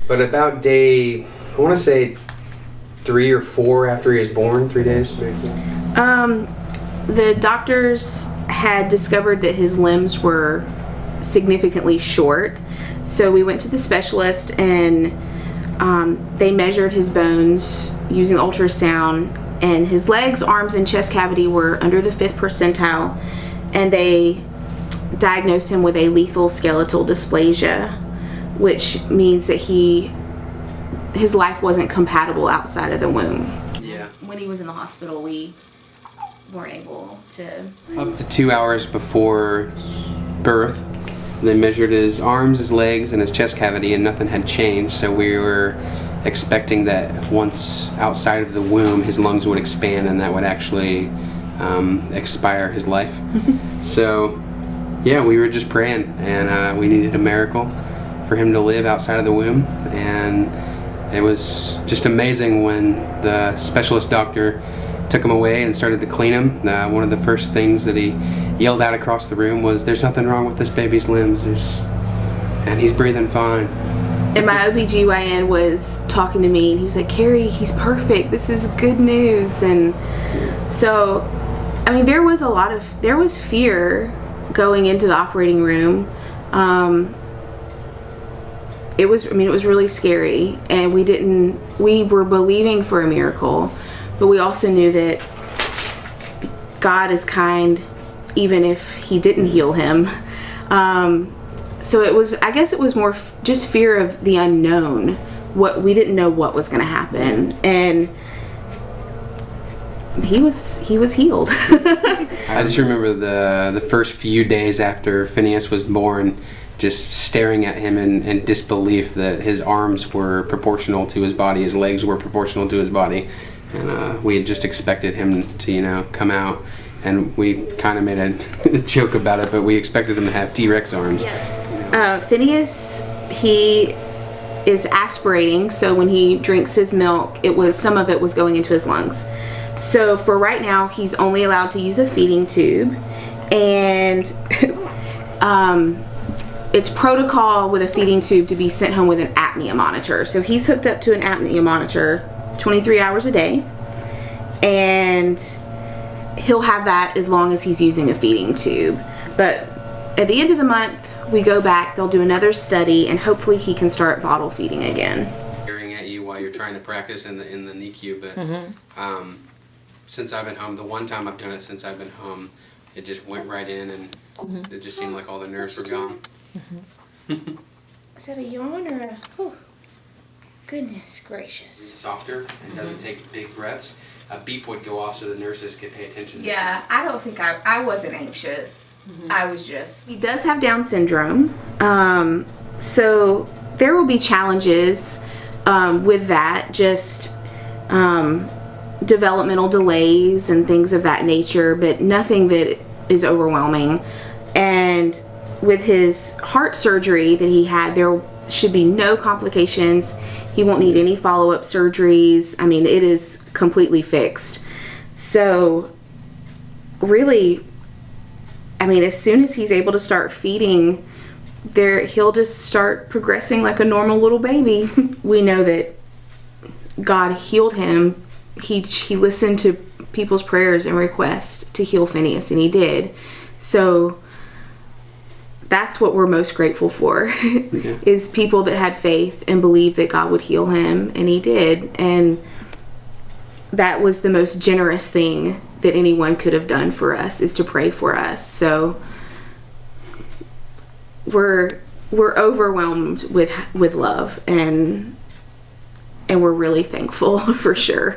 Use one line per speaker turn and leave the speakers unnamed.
But about day, I want to say 3 or 4 after he was born, 3 days.
The doctors had discovered that his limbs were significantly short, so we went to the specialist and they measured his bones using ultrasound, and his legs, arms, and chest cavity were under the 5th percentile, and they diagnosed him with a lethal skeletal dysplasia, which means that his life wasn't compatible outside of the womb.
Yeah.
When he was in the hospital, we weren't able to...
Up to 2 hours before birth, they measured his arms, his legs, and his chest cavity, and nothing had changed, so we were expecting that once outside of the womb, his lungs would expand and that would actually expire his life. So, yeah, we were just praying, and we needed a miracle for him to live outside of the womb, and it was just amazing when the specialist doctor took him away and started to clean him. One of the first things that he yelled out across the room was, "There's nothing wrong with this baby's limbs, and he's breathing fine."
And my OBGYN was talking to me, and he was like, "Carrie, he's perfect. This is good news." And so, I mean, there was fear going into the operating room. It was really scary, and we were believing for a miracle, but we also knew that God is kind even if he didn't heal him. So I guess it was more just fear of the unknown. We didn't know what was going to happen, and he was healed.
I just remember the first few days after Phinehas was born, just staring at him in disbelief that his arms were proportional to his body, his legs were proportional to his body, and we had just expected him to come out, and we kind of made a joke about it, but we expected him to have T-Rex arms.
Yeah. Phinehas, he is aspirating, so when he drinks his milk, some of it was going into his lungs. So for right now, he's only allowed to use a feeding tube, and it's protocol with a feeding tube to be sent home with an apnea monitor. So he's hooked up to an apnea monitor 23 hours a day, and he'll have that as long as he's using a feeding tube. But at the end of the month, we go back, they'll do another study, and hopefully he can start bottle feeding again.
Staring at you while you're trying to practice in the NICU, but since I've been home, the one time I've done it since I've been home, it just went right in, and it just seemed like all the nerves were gone.
Is that a yawn or a... Oh, goodness gracious.
It's softer and doesn't take big breaths. A beep would go off so the nurses could pay attention to
Yeah, I don't think I wasn't anxious. I was just... He does have Down syndrome, so there will be challenges with that, just developmental delays and things of that nature, but nothing that is overwhelming. And with his heart surgery that he had, there should be no complications. He won't need any follow-up surgeries. I mean, it is completely fixed. So really, I mean, as soon as he's able to start feeding, he'll just start progressing like a normal little baby. We know that God healed him. He listened to people's prayers and requests to heal Phinehas, and he did. So that's what we're most grateful for, is people that had faith and believed that God would heal him, and he did. And that was the most generous thing that anyone could have done for us, is to pray for us. So we're overwhelmed with love, and we're really thankful for sure.